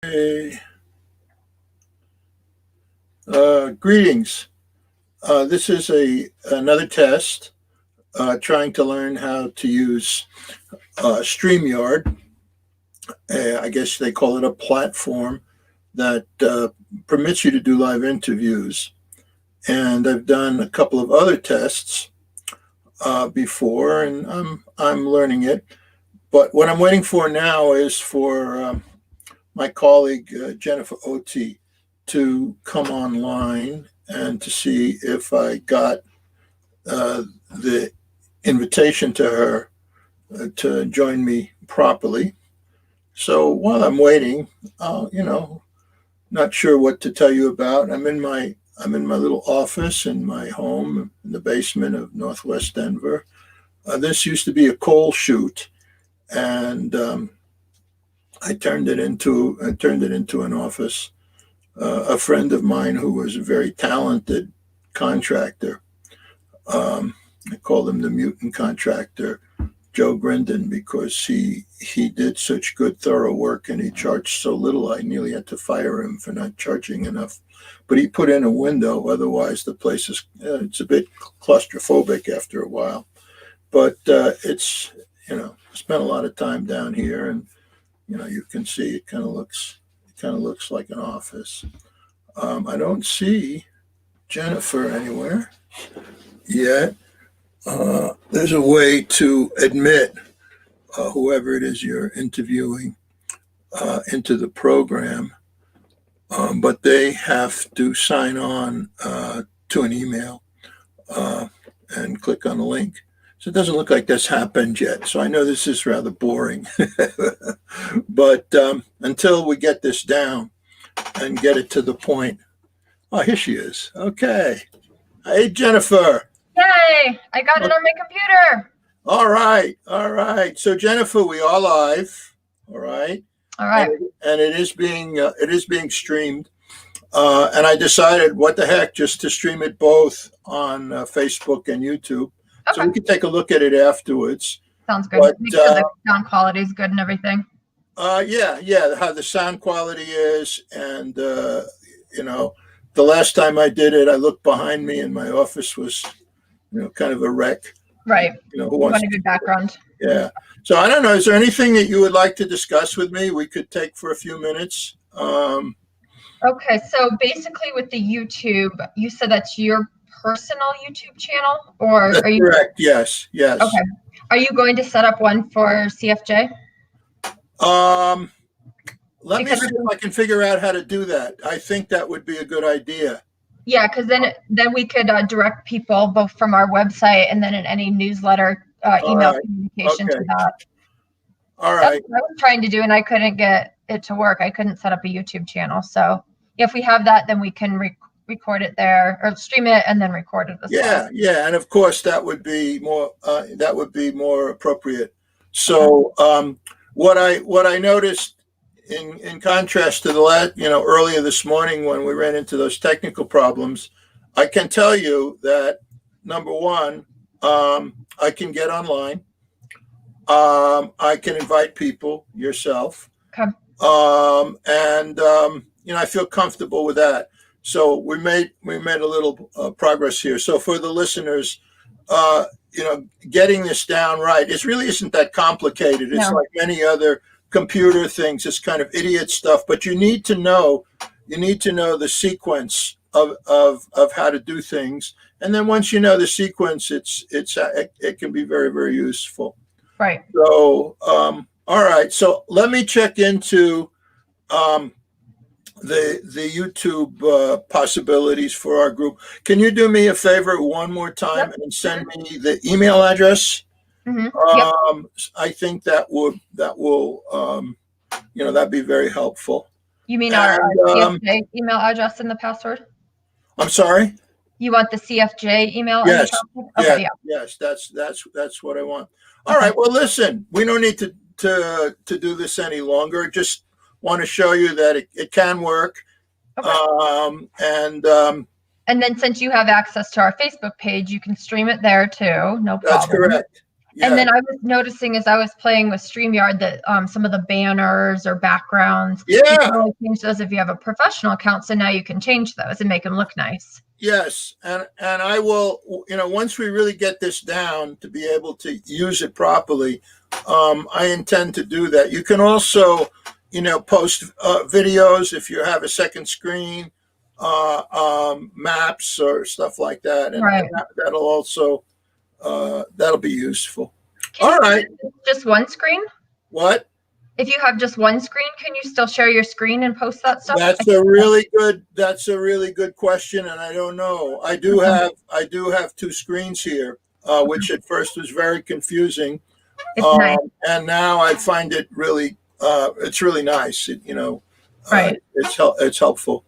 Hey, greetings. This is another test trying to learn how to use StreamYard. I guess they call it a platform that permits you to do live interviews. And I've done a couple of other tests before, and I'm learning it. But what I'm waiting for now is for my colleague Jennifer Oti to come online and to see if I got the invitation to her to join me properly. So while I'm waiting, not sure what to tell you about. I'm in my little office in my home in the basement of Northwest Denver. This used to be a coal chute, and I turned it into an office. A friend of mine who was a very talented contractor, I called him the mutant contractor, Joe Grindon, because he did such good, thorough work, and he charged so little I nearly had to fire him for not charging enough. But he put in a window, otherwise the place is it's a bit claustrophobic after a while. But it's spent a lot of time down here, and you can see it kind of looks like an office. I don't see Jennifer anywhere yet. There's a way to admit whoever it is you're interviewing into the program, but they have to sign on to an email and click on the link. So it doesn't look like that's happened yet. So I know this is rather boring. But until we get this down and get it to the point. Oh, here she is. Okay. Hey, Jennifer. Yay! I got it on my computer. All right. So Jennifer, we are live. All right. And it is being streamed. And I decided, what the heck, just to stream it both on Facebook and YouTube. Okay. So we can take a look at it afterwards. Sounds good. Make sure the sound quality is good and everything. Yeah, how the sound quality is, and the last time I did it, I looked behind me, and my office was, kind of a wreck. Right. Who wants a good background? Yeah. So I don't know. Is there anything that you would like to discuss with me? We could take for a few minutes. Okay. So basically, with the YouTube, you said that's your personal YouTube channel, or that's are you correct? Yes. Okay. Are you going to set up one for CFJ? Let me see if I can figure out how to do that. I think that would be a good idea. Yeah, because then we could direct people both from our website and then in any newsletter, email communication to that. All right. That's what I was trying to do, and I couldn't get it to work. I couldn't set up a YouTube channel. So if we have that, then we can record it there, or stream it and then record it as well. Yeah, and of course that would be more appropriate. So what I noticed in contrast to the last, earlier this morning when we ran into those technical problems, I can tell you that number one, I can get online. I can invite people, yourself. Okay. And I feel comfortable with that. So we made a little progress here. So for the listeners, getting this down right, it really isn't that complicated. It's like many other computer things. It's kind of idiot stuff, but you need to know the sequence of how to do things. And then once you know the sequence, it can be very, very useful. Right. So all right. So let me check into the YouTube possibilities for our group. Can you do me a favor one more time and send me the email address? Mm-hmm. I think that will that'd be very helpful. You mean our CFJ email address and the password? I'm sorry? You want the CFJ email? Yes. Okay, Yes, that's what I want. All right. Well, listen, we don't need to do this any longer. Just want to show you that it can work. Okay. And then since you have access to our Facebook page, you can stream it there too. No problem. That's correct. Yeah. And then I was noticing as I was playing with StreamYard that some of the banners or backgrounds, you Yeah. can only change those if you have a professional account. So now you can change those and make them look nice. Yes, and I will, once we really get this down to be able to use it properly, I intend to do that. You can also, post videos if you have a second screen, maps or stuff like that, and Right. that'll also that'll be useful. Can All you right. just one screen? What? If you have just one screen, can you still share your screen and post that stuff? That's a really good question, and I don't know. I do have two screens here, which at first was very confusing. It's nice. And now I find it really it's really nice. Right. It's helpful.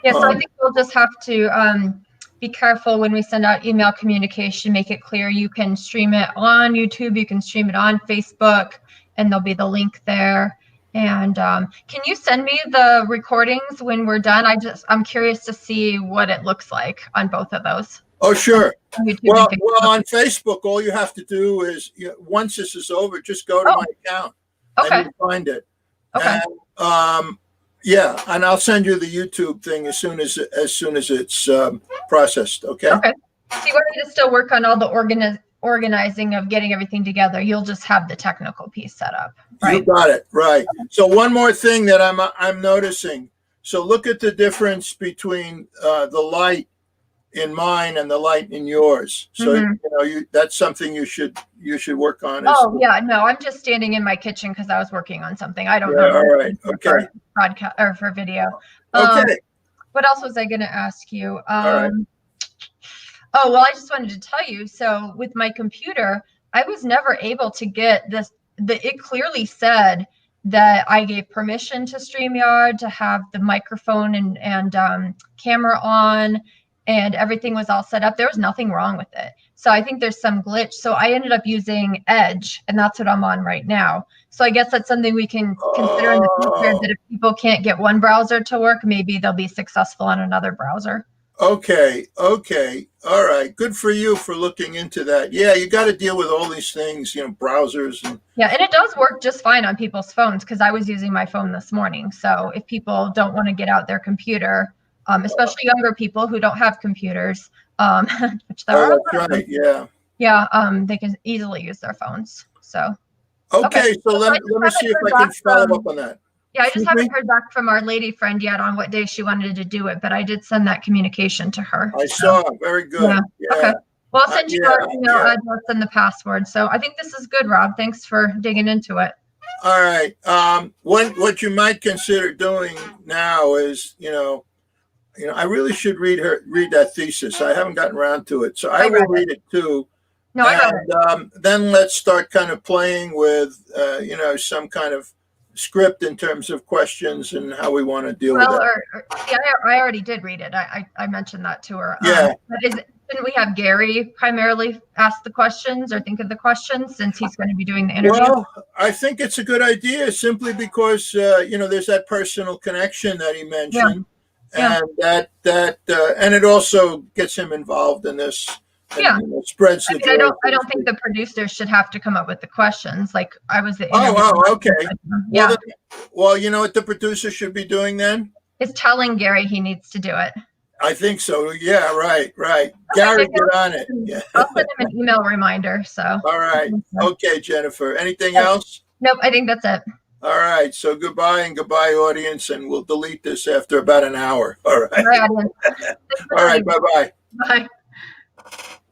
Yeah, so I think we'll just have to be careful when we send out email communication, make it clear you can stream it on YouTube, you can stream it on Facebook, and there'll be the link there. And can you send me the recordings when we're done? I'm curious to see what it looks like on both of those. Oh, sure. YouTube Well, and Facebook. on Facebook, all you have to do is once this is over, just go to my account Okay. and you'll find it. Okay. And, yeah, and I'll send you the YouTube thing as soon as it's processed. Okay. Okay. So you want me to still work on all the organizing of getting everything together? You'll just have the technical piece set up, right? You got it right. So one more thing that I'm noticing. So look at the difference between the light in mine and the light in yours. So that's something you should work on. Oh yeah, no, I'm just standing in my kitchen because I was working on something. I don't know. All right. Okay. Broadcast or for video. Okay. What else was I going to ask you? Right. Oh, well, I just wanted to tell you. So with my computer, I was never able to get this. It clearly said that I gave permission to StreamYard to have the microphone and camera on, and everything was all set up. There was nothing wrong with it. So I think there's some glitch. So I ended up using Edge, and that's what I'm on right now. So I guess that's something we can consider in the future, that if people can't get one browser to work, maybe they'll be successful on another browser. Okay. All right. Good for you for looking into that. Yeah, you got to deal with all these things, browsers and. Yeah, and it does work just fine on people's phones because I was using my phone this morning. So if people don't want to get out their computer, especially younger people who don't have computers, which there are. That's right. Yeah. Yeah, they can easily use their phones. So. Okay, so let me see if I can follow up on that. Yeah, I just haven't heard back from our lady friend yet on what day she wanted to do it, but I did send that communication to her. I saw. Very good. Yeah. Okay. Well, I'll send you our email address and the password. So I think this is good, Rob. Thanks for digging into it. All right. What you might consider doing now is, I really should read that thesis. I haven't gotten around to it, so I will read it too. No, I read it. Then let's start kind of playing with, some kind of script in terms of questions and how we want to deal with it. I already did read it. I mentioned that to her. Yeah. Didn't we have Gary primarily ask the questions or think of the questions since he's going to be doing the interview? Well, I think it's a good idea simply because, there's that personal connection that he mentioned. Yeah. And and it also gets him involved in this. And spreads the joy. I don't think the producers should have to come up with the questions. Like I was the okay. Yeah. Well, you know what the producer should be doing then? Is telling Gary he needs to do it. I think so. Yeah, right. Gary, get on it. Yeah. I'll send him an email reminder. So. All right. Okay, Jennifer. Anything else? Nope. I think that's it. All right. So goodbye and goodbye, audience, and we'll delete this after about an hour. All right. All right, audience. All right. Bye-bye. Bye.